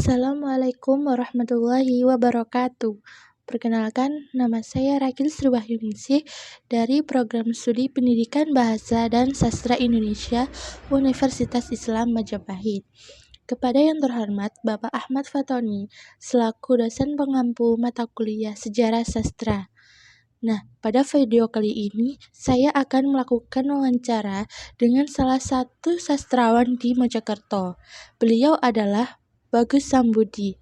Assalamualaikum warahmatullahi wabarakatuh. Perkenalkan, nama saya Ragil Sriwahyuningsih dari Program Studi Pendidikan Bahasa dan Sastra Indonesia Universitas Islam Majapahit. Kepada yang terhormat Bapak Ahmad Fatoni, selaku dosen pengampu mata kuliah Sejarah Sastra. Nah, pada video kali ini saya akan melakukan wawancara dengan salah satu sastrawan di Mojokerto. Beliau adalah Bagus Sambudi.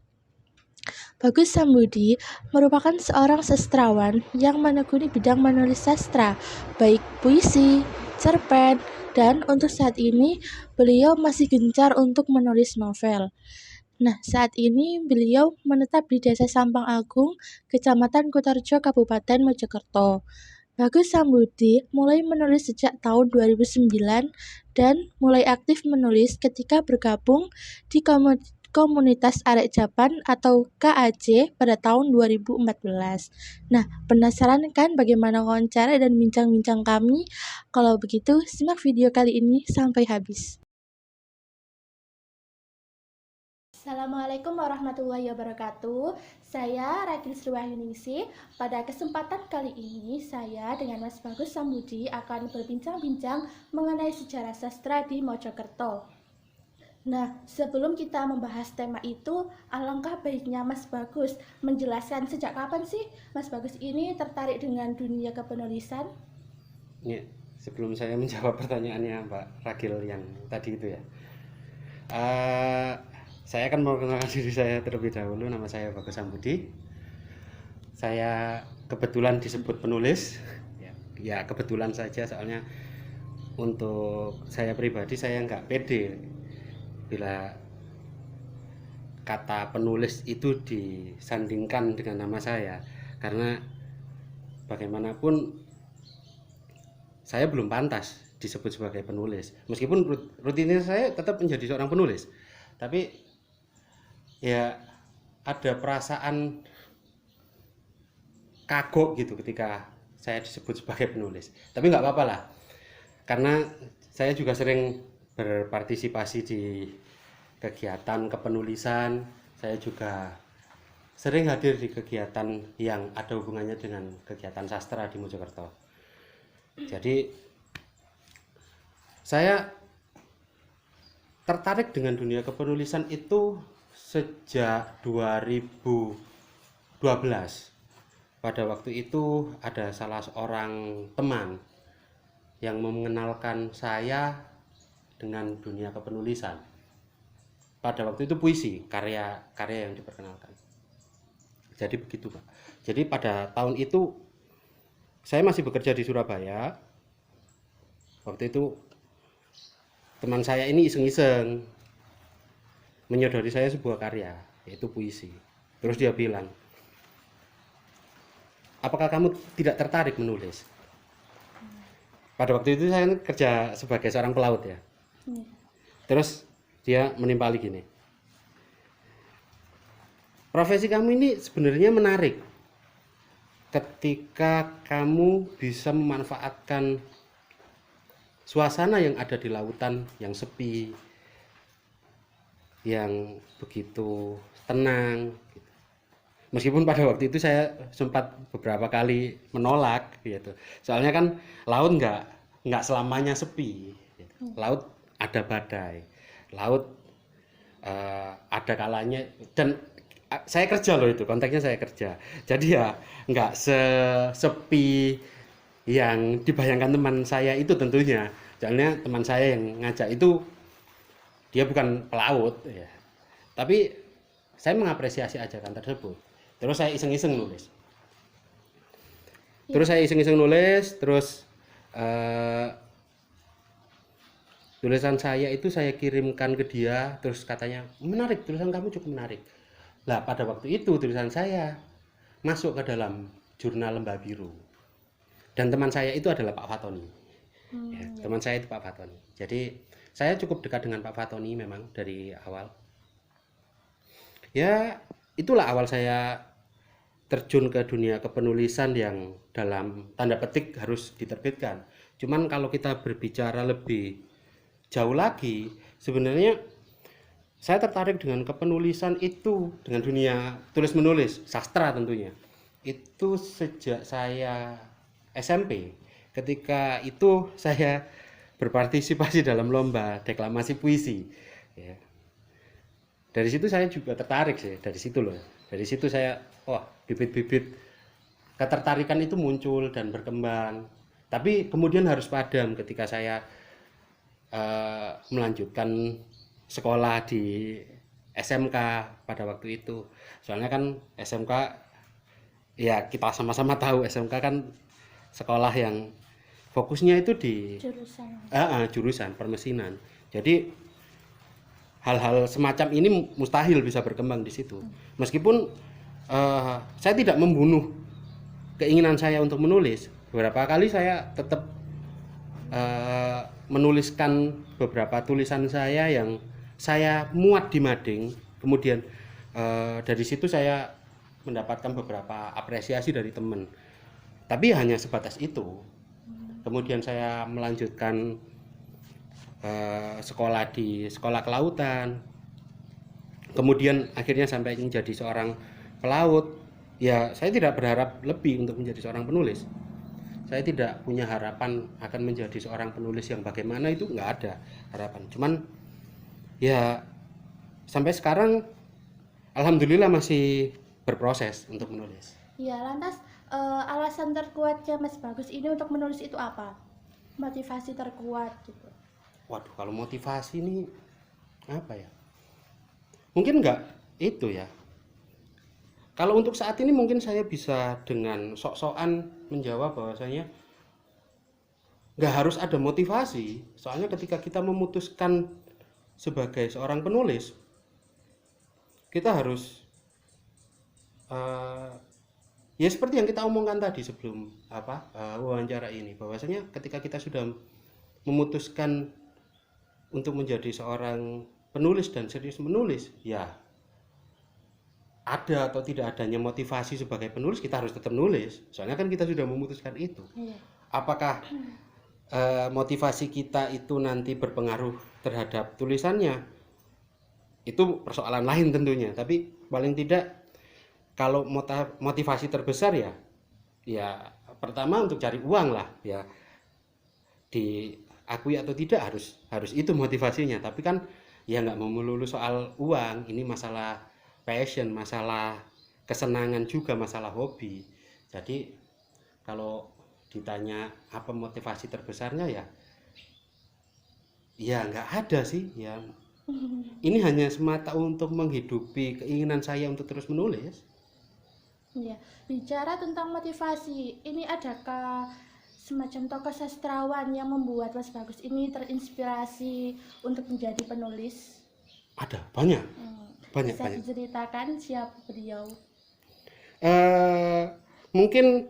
Bagus Sambudi merupakan seorang sastrawan yang menekuni bidang menulis sastra, baik puisi, cerpen, dan untuk saat ini beliau masih gencar untuk menulis novel. Nah, saat ini beliau menetap di Desa Sampang Agung, Kecamatan Kutarjo, Kabupaten Mojokerto. Bagus Sambudi mulai menulis sejak tahun 2009 dan mulai aktif menulis ketika bergabung di Komunitas Arek Japan atau KAJ pada tahun 2014. Nah, penasaran kan bagaimana wawancara dan bincang-bincang kami? Kalau begitu, simak video kali ini sampai habis. Assalamualaikum warahmatullahi wabarakatuh. Saya Ragil Sriwahyuningsih. Pada kesempatan kali ini, saya dengan Mas Bagus Sambudi akan berbincang-bincang mengenai sejarah sastra di Mojokerto. Nah, sebelum kita membahas tema itu, alangkah baiknya Mas Bagus menjelaskan sejak kapan sih Mas Bagus ini tertarik dengan dunia kepenulisan? Ya, sebelum saya menjawab pertanyaannya Mbak Ragil yang tadi itu ya, saya akan memperkenalkan diri saya terlebih dahulu. Nama saya Bagus Sambudi. Saya kebetulan disebut penulis. Ya kebetulan saja, soalnya untuk saya pribadi saya nggak pede bila kata penulis itu disandingkan dengan nama saya, karena bagaimanapun saya belum pantas disebut sebagai penulis. Meskipun rutinitas saya tetap menjadi seorang penulis, tapi ya ada perasaan kagok gitu ketika saya disebut sebagai penulis. Tapi nggak apa-apa lah, karena saya juga sering berpartisipasi di kegiatan kepenulisan. Saya juga sering hadir di kegiatan yang ada hubungannya dengan kegiatan sastra di Mojokerto. Jadi saya tertarik dengan dunia kepenulisan itu sejak 2012. Pada waktu itu ada salah seorang teman yang mengenalkan saya dengan dunia kepenulisan. Pada waktu itu puisi, karya-karya yang diperkenalkan. Jadi begitu Pak. Jadi pada tahun itu saya masih bekerja di Surabaya. Waktu itu teman saya ini iseng-iseng menyodori saya sebuah karya, yaitu puisi. Terus dia bilang, apakah kamu tidak tertarik menulis? Pada waktu itu saya kerja sebagai seorang pelaut ya. Terus dia menimpali gini, profesi kamu ini sebenarnya menarik ketika kamu bisa memanfaatkan suasana yang ada di lautan yang sepi, yang begitu tenang. Meskipun pada waktu itu saya sempat beberapa kali menolak gitu. Soalnya kan laut nggak selamanya sepi. Laut ada badai, laut ada kalanya, dan saya kerja loh, itu konteksnya saya kerja. Jadi ya nggak sesepi yang dibayangkan teman saya itu tentunya. Soalnya teman saya yang ngajak itu dia bukan pelaut ya. Tapi saya mengapresiasi ajakan tersebut. Terus saya iseng-iseng nulis. Terus tulisan saya itu saya kirimkan ke dia, terus katanya, menarik, tulisan kamu cukup menarik. Lah pada waktu itu tulisan saya masuk ke dalam jurnal Lembah Biru. Dan teman saya itu adalah Pak Fatoni. Teman saya itu Pak Fatoni. Jadi saya cukup dekat dengan Pak Fatoni memang dari awal. Ya, itulah awal saya terjun ke dunia kepenulisan yang dalam tanda petik harus diterbitkan. Cuman kalau kita berbicara lebih jauh lagi, sebenarnya saya tertarik dengan kepenulisan itu, dengan dunia tulis menulis sastra tentunya itu sejak saya SMP. Ketika itu saya berpartisipasi dalam lomba deklamasi puisi ya. Dari situ saya juga tertarik sih, dari situ loh, dari situ saya bibit-bibit ketertarikan itu muncul dan berkembang, tapi kemudian harus padam ketika saya melanjutkan sekolah di SMK pada waktu itu. Soalnya kan SMK ya kita sama-sama tahu SMK kan sekolah yang fokusnya itu di jurusan permesinan. Jadi hal-hal semacam ini mustahil bisa berkembang di situ. Meskipun saya tidak membunuh keinginan saya untuk menulis, beberapa kali saya tetap menuliskan beberapa tulisan saya yang saya muat di mading. Kemudian dari situ saya mendapatkan beberapa apresiasi dari teman, tapi hanya sebatas itu. Kemudian saya melanjutkan sekolah di sekolah kelautan, kemudian akhirnya sampai menjadi seorang pelaut. Ya saya tidak berharap lebih untuk menjadi seorang penulis. Saya tidak punya harapan akan menjadi seorang penulis yang bagaimana, itu nggak ada harapan. Cuman ya sampai sekarang alhamdulillah masih berproses untuk menulis. Ya, lantas alasan terkuatnya Mas Bagus ini untuk menulis itu apa? Motivasi terkuat gitu. Waduh, kalau motivasi ini apa ya? Mungkin nggak itu ya. Kalau untuk saat ini mungkin saya bisa dengan sok-sokan menjawab bahwasanya nggak harus ada motivasi. Soalnya ketika kita memutuskan sebagai seorang penulis, kita harus ya seperti yang kita omongkan tadi sebelum wawancara ini, bahwasanya ketika kita sudah memutuskan untuk menjadi seorang penulis dan serius menulis, ya ada atau tidak adanya motivasi sebagai penulis, kita harus tetap nulis. Soalnya kan kita sudah memutuskan itu. Apakah motivasi kita itu nanti berpengaruh terhadap tulisannya, itu persoalan lain tentunya. Tapi paling tidak kalau motivasi terbesar ya pertama untuk cari uang lah ya, diakui atau tidak harus itu motivasinya. Tapi kan ya nggak melulu soal uang, ini masalah passion, masalah kesenangan juga, masalah hobi. Jadi kalau ditanya apa motivasi terbesarnya, ya nggak ada sih ya. Ini hanya semata untuk menghidupi keinginan saya untuk terus menulis. Ya, bicara tentang motivasi, ini adakah semacam tokoh sastrawan yang membuat Mas Bagus ini terinspirasi untuk menjadi penulis? Ada, banyak. Bisa diceritakan siapa beliau? Mungkin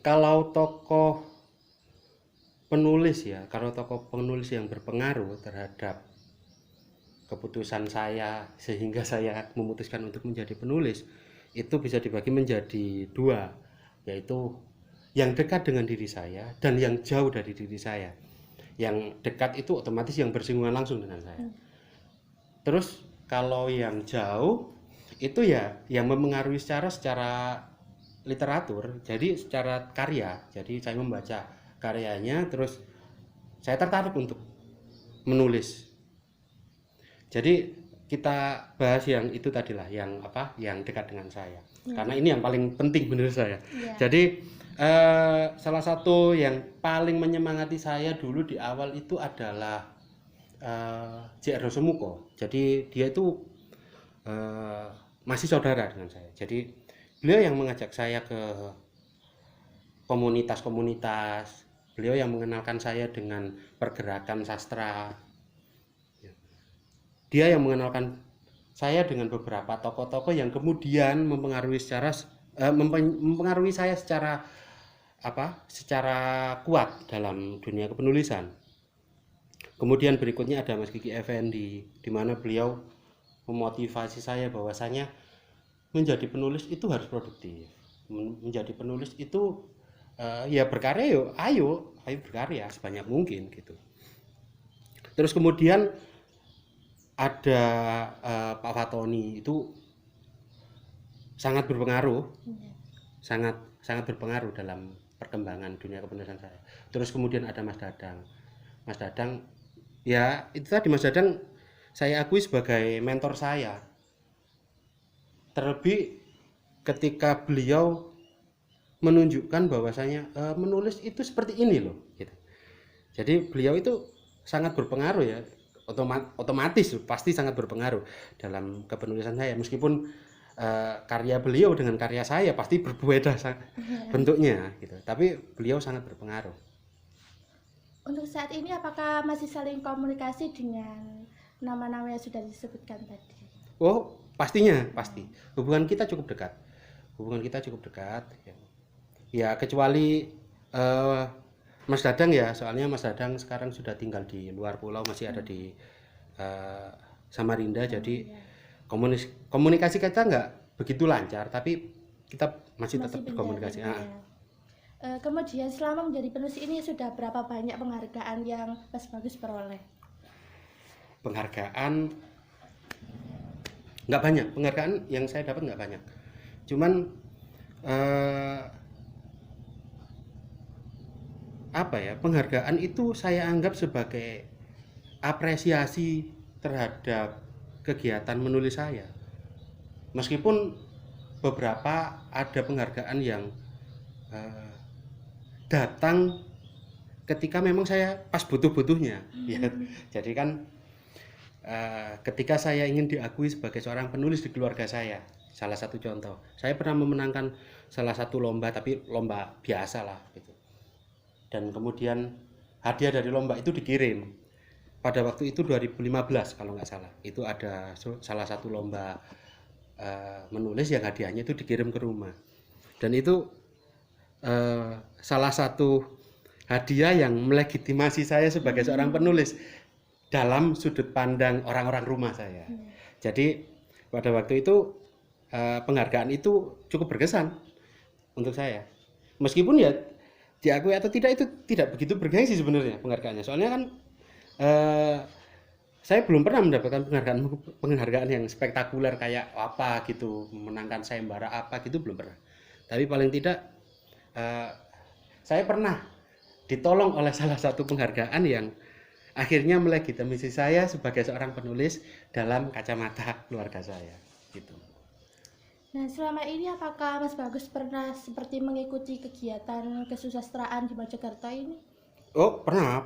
kalau tokoh penulis yang berpengaruh terhadap keputusan saya sehingga saya memutuskan untuk menjadi penulis, itu bisa dibagi menjadi dua, yaitu yang dekat dengan diri saya dan yang jauh dari diri saya. Yang dekat itu otomatis yang bersinggungan langsung dengan saya. Terus kalau yang jauh itu ya yang mempengaruhi secara literatur, jadi secara karya. Jadi saya membaca karyanya, terus saya tertarik untuk menulis. Jadi kita bahas yang itu tadilah, yang dekat dengan saya. Karena ini yang paling penting menurut saya. Jadi salah satu yang paling menyemangati saya dulu di awal itu adalah J.R. Sumuko. Jadi dia itu masih saudara dengan saya. Jadi beliau yang mengajak saya ke komunitas-komunitas. Beliau yang mengenalkan saya dengan pergerakan sastra. Dia yang mengenalkan saya dengan beberapa tokoh-tokoh yang kemudian mempengaruhi saya secara kuat dalam dunia kepenulisan. Kemudian berikutnya ada Mas Kiki Effendi, di mana beliau memotivasi saya bahwasanya menjadi penulis itu harus produktif. Menjadi penulis itu ya berkarya, ayo berkarya sebanyak mungkin gitu. Terus kemudian ada Pak Fatoni itu sangat berpengaruh, Iya. sangat berpengaruh dalam perkembangan dunia kepenulisan saya. Terus kemudian ada Mas Dadang. Mas Dadang, ya itu tadi, Mas Dadang saya akui sebagai mentor saya. Terlebih ketika beliau menunjukkan bahwasanya menulis itu seperti ini loh, gitu. Jadi beliau itu sangat berpengaruh ya, otomatis pasti sangat berpengaruh dalam kepenulisan saya. Meskipun karya beliau dengan karya saya pasti berbeda bentuknya, gitu. Tapi beliau sangat berpengaruh. Untuk saat ini apakah masih saling komunikasi dengan nama-nama yang sudah disebutkan tadi? Oh, pastinya, pasti. Hubungan kita cukup dekat. Ya, ya kecuali Mas Dadang ya, soalnya Mas Dadang sekarang sudah tinggal di luar pulau, masih ada di Samarinda, jadi Iya. komunikasi kita nggak begitu lancar, tapi kita masih tetap Masih berkomunikasi. pindah-pindah ya. Kemudian selama menjadi penulis ini sudah berapa banyak penghargaan yang Mas Bagus peroleh? Penghargaan nggak banyak, penghargaan yang saya dapat nggak banyak. Cuman apa ya, penghargaan itu saya anggap sebagai apresiasi terhadap kegiatan menulis saya. Meskipun beberapa ada penghargaan yang datang ketika memang saya pas butuh-butuhnya, ya. Jadi kan ketika saya ingin diakui sebagai seorang penulis di keluarga saya, salah satu contoh, saya pernah memenangkan salah satu lomba, tapi lomba biasa lah gitu. Dan kemudian hadiah dari lomba itu dikirim. Pada waktu itu 2015 kalau nggak salah, itu ada salah satu lomba menulis yang hadiahnya itu dikirim ke rumah. Dan itu salah satu hadiah yang melegitimasi saya sebagai seorang penulis dalam sudut pandang orang-orang rumah saya. Jadi pada waktu itu penghargaan itu cukup berkesan untuk saya. Meskipun ya diakui atau tidak itu tidak begitu bergengsi sebenarnya penghargaannya. Soalnya kan saya belum pernah mendapatkan penghargaan yang spektakuler kayak apa gitu, memenangkan sayembara apa gitu, belum pernah. Tapi paling tidak saya pernah ditolong oleh salah satu penghargaan yang akhirnya melegitimasi saya sebagai seorang penulis dalam kacamata keluarga saya gitu. Nah, selama ini apakah Mas Bagus pernah seperti mengikuti kegiatan kesusastraan di Mojokerto ini? Oh, pernah.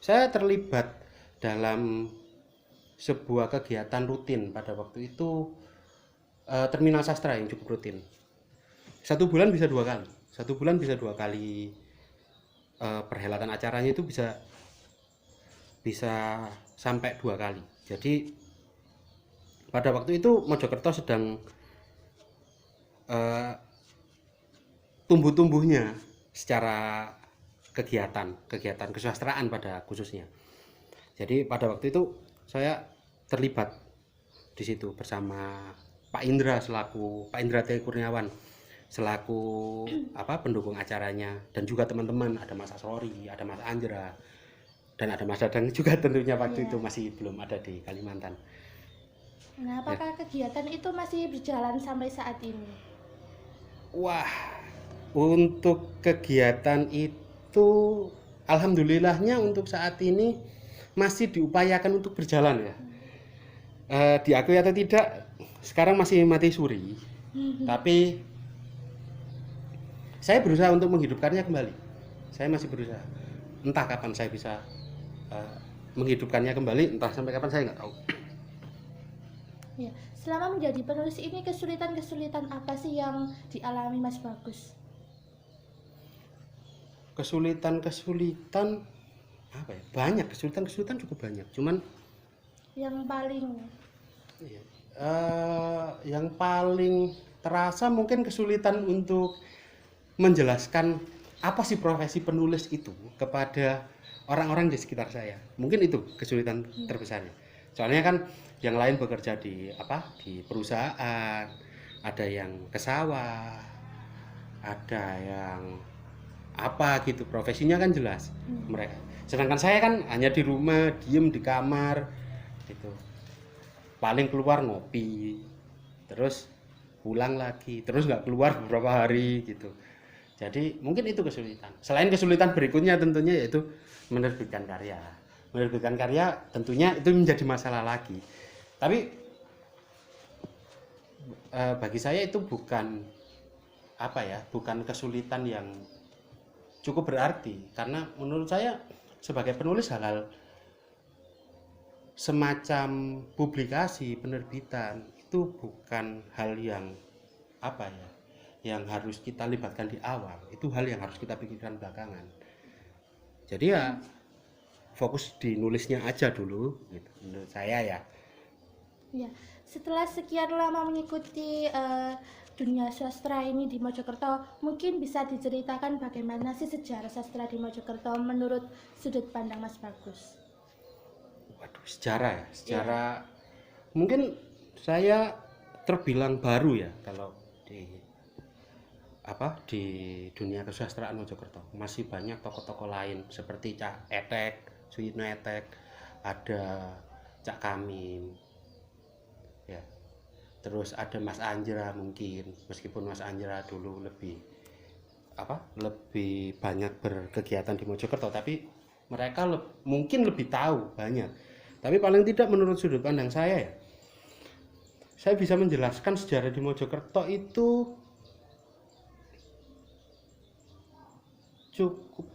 Saya terlibat dalam sebuah kegiatan rutin pada waktu itu, terminal sastra yang cukup rutin. Satu bulan bisa dua kali perhelatan acaranya itu bisa sampai 2 kali. Jadi pada waktu itu Mojokerto sedang tumbuh-tumbuhnya secara kegiatan kesusastraan pada khususnya. Jadi pada waktu itu saya terlibat di situ bersama Pak Indra T. Kurniawan selaku pendukung acaranya, dan juga teman-teman, ada Mas Asrori, ada Mas Andra, dan ada Mas Dadang juga tentunya waktu itu masih belum ada di Kalimantan. Nah, apakah kegiatan itu masih berjalan sampai saat ini? Wah, untuk kegiatan itu alhamdulillahnya untuk saat ini masih diupayakan untuk berjalan ya. Diakui atau tidak, sekarang masih mati suri. Tapi saya berusaha untuk menghidupkannya kembali. Saya masih berusaha. Entah kapan saya bisa menghidupkannya kembali, entah sampai kapan saya nggak tahu. Ya, selama menjadi penulis ini kesulitan-kesulitan apa sih yang dialami Mas Bagus? Kesulitan apa ya? Banyak, kesulitan cukup banyak. Cuman yang paling terasa mungkin kesulitan untuk menjelaskan apa sih profesi penulis itu kepada orang-orang di sekitar saya. Mungkin itu kesulitan terbesarnya. Soalnya kan yang lain bekerja di perusahaan, ada yang ke sawah, ada yang apa gitu, profesinya kan jelas mereka. Sedangkan saya kan hanya di rumah, diem di kamar, gitu. Paling keluar ngopi, terus pulang lagi, terus nggak keluar beberapa hari gitu. Jadi mungkin itu kesulitan. Selain kesulitan berikutnya tentunya yaitu menerbitkan karya. Menerbitkan karya tentunya itu menjadi masalah lagi. Tapi bagi saya itu bukan bukan kesulitan yang cukup berarti, karena menurut saya sebagai penulis hal-hal semacam publikasi, penerbitan itu bukan hal yang yang harus kita libatkan di awal. Itu hal yang harus kita pikirkan belakangan. Jadi ya fokus di nulisnya aja dulu gitu, menurut saya ya. Ya, setelah sekian lama mengikuti dunia sastra ini di Mojokerto, mungkin bisa diceritakan bagaimana sih sejarah sastra di Mojokerto menurut sudut pandang Mas Bagus? Waduh, sejarah ya, sejarah mungkin saya terbilang baru ya kalau di dunia kesusastraan Mojokerto. Masih banyak tokoh-tokoh lain seperti Cak Etek, Suyitno Etek, ada Cak Kamin, ya. Terus ada Mas Anjra mungkin, meskipun Mas Anjra dulu lebih banyak berkegiatan di Mojokerto, tapi mereka mungkin lebih tahu banyak. Tapi paling tidak menurut sudut pandang saya saya bisa menjelaskan sejarah di Mojokerto itu cukup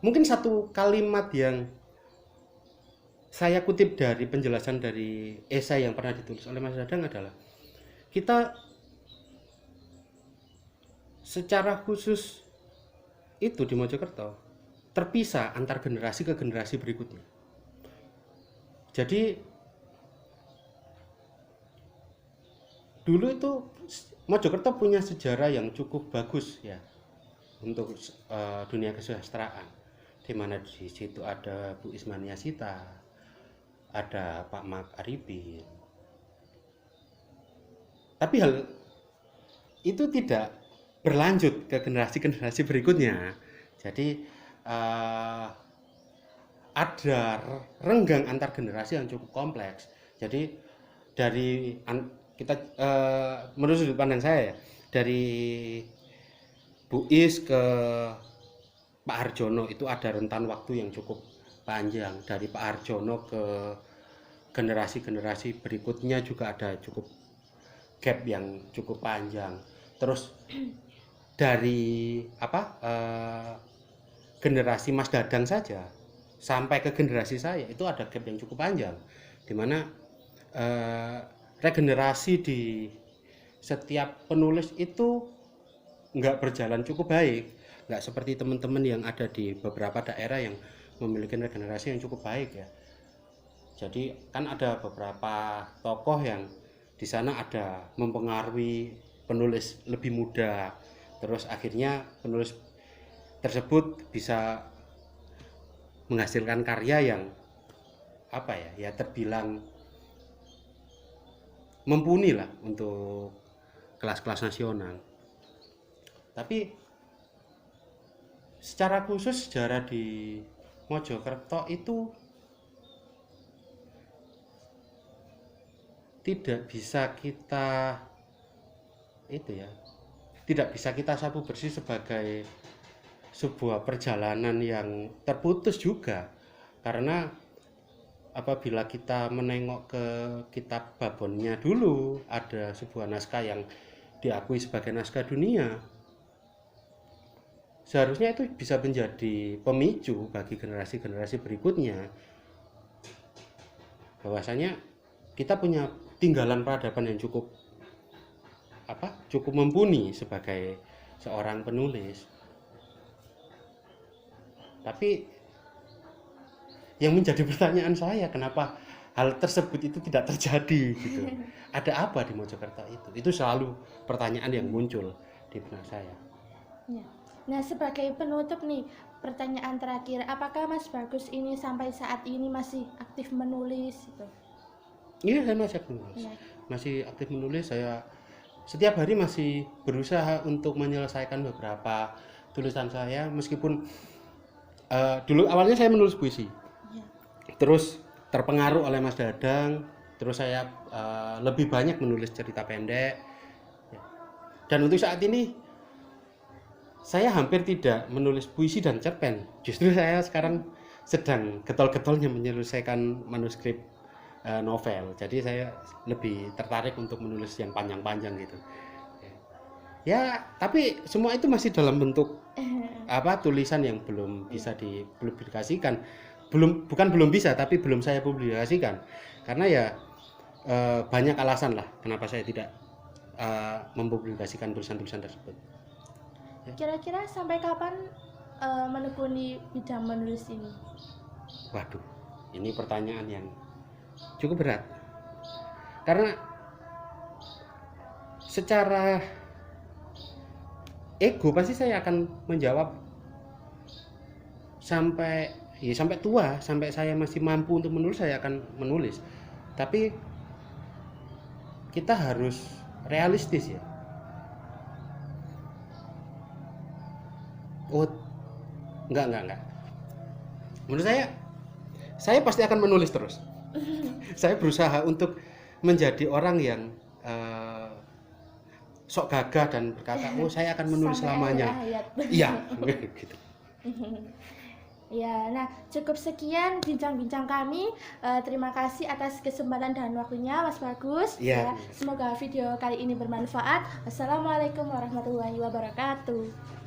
mungkin satu kalimat yang saya kutip dari penjelasan dari esai yang pernah ditulis oleh Mas Dadang adalah, kita secara khusus itu di Mojokerto terpisah antar generasi ke generasi berikutnya. Jadi dulu itu Mojokerto punya sejarah yang cukup bagus ya untuk dunia kesusastraan, di mana di situ ada Bu Ismania Sita, ada Pak Mak Arifin. Tapi hal itu tidak berlanjut ke generasi-generasi berikutnya. Jadi ada renggang antar generasi yang cukup kompleks. Jadi dari kita menurut sudut pandang saya dari Bu Is ke Pak Harjono itu ada rentan waktu yang cukup panjang. Dari Pak Harjono ke generasi-generasi berikutnya juga ada cukup gap yang cukup panjang. Terus dari generasi Mas Dadang saja sampai ke generasi saya itu ada gap yang cukup panjang, dimana regenerasi di setiap penulis itu nggak berjalan cukup baik, nggak seperti teman-teman yang ada di beberapa daerah yang memiliki regenerasi yang cukup baik ya. Jadi kan ada beberapa tokoh yang di sana ada mempengaruhi penulis lebih muda, terus akhirnya penulis tersebut bisa menghasilkan karya yang terbilang mumpuni lah untuk kelas-kelas nasional. Tapi secara khusus sejarah di Mojokerto itu tidak bisa kita sapu bersih sebagai sebuah perjalanan yang terputus juga, karena apabila kita menengok ke kitab Babonnya dulu, ada sebuah naskah yang diakui sebagai naskah dunia. Seharusnya itu bisa menjadi pemicu bagi generasi-generasi berikutnya, bahwasanya kita punya tinggalan peradaban yang cukup mumpuni sebagai seorang penulis. Tapi yang menjadi pertanyaan saya, kenapa hal tersebut itu tidak terjadi gitu. Ada apa di Mojokerto itu? Itu selalu pertanyaan yang muncul di benak saya. Ya. Nah, sebagai penutup nih, pertanyaan terakhir, apakah Mas Bagus ini sampai saat ini masih aktif menulis gitu? Iya, saya masih aktif menulis. Ya. Masih aktif menulis. Saya setiap hari masih berusaha untuk menyelesaikan beberapa tulisan saya, meskipun dulu awalnya saya menulis puisi. Ya. Terus terpengaruh oleh Mas Dadang, terus saya lebih banyak menulis cerita pendek. Dan untuk saat ini saya hampir tidak menulis puisi dan cerpen. Justru saya sekarang sedang getol-getolnya menyelesaikan manuskrip novel. Jadi saya lebih tertarik untuk menulis yang panjang-panjang gitu. Ya, tapi semua itu masih dalam bentuk tulisan yang belum bisa dipublikasikan. Bukan belum bisa, tapi belum saya publikasikan. Karena ya banyak alasan lah kenapa saya tidak mempublikasikan tulisan-tulisan tersebut. Kira-kira sampai kapan menekuni bidang menulis ini? Waduh, ini pertanyaan yang cukup berat. Karena secara ego pasti saya akan menjawab sampai tua, sampai saya masih mampu untuk menulis saya akan menulis. Tapi kita harus realistis ya. Oh, enggak. Menurut saya pasti akan menulis terus. Saya berusaha untuk menjadi orang yang sok gagah dan berkata, oh saya akan menulis selamanya. Iya, gitu. Ya, nah cukup sekian bincang-bincang kami. Terima kasih atas kesempatan dan waktunya, Mas Bagus. Ya. Semoga video kali ini bermanfaat. Wassalamualaikum warahmatullahi wabarakatuh.